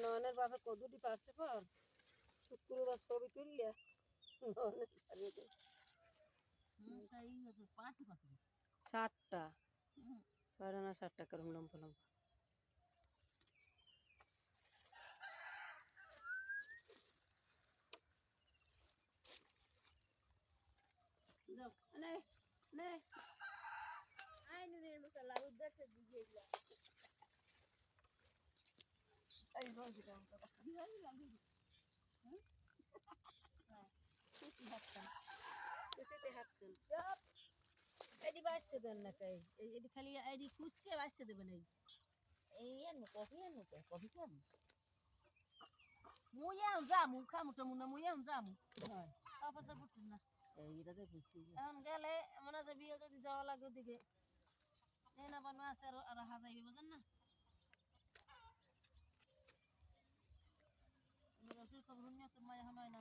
নয়নের বাপে কদুটি পারছে পর শুক্রবার ছবি তুললে নয়নের ছাড়িয়ে দে 7টা 7.5 করে লম্বা লম্বা নে নে আই নুনের মশলা উদ্দেশ্যে দিয়ে দিলা এই রোজি দাও তো দিহাই লাগি হ্যাঁ খুশি হাতটা খুশিতে হাতছেন এডি বাসছে দেন না কাই এডি খালি এডি খুঁজছে বাসছে দেবেন এই কফি খাম মুইয়াও যামু খামু তো মুনা মুইয়াও যামু হয় তারপর বুঝছেন না এইটাতে খুশি এখন গেলে মনে আছে বিয়ে যদি যাওয়া লাগে ওদিকে এই না বানু আছে আর হাজাইবে বুঝেন না রসুর খবর নিয়ে তো মায়া হয় না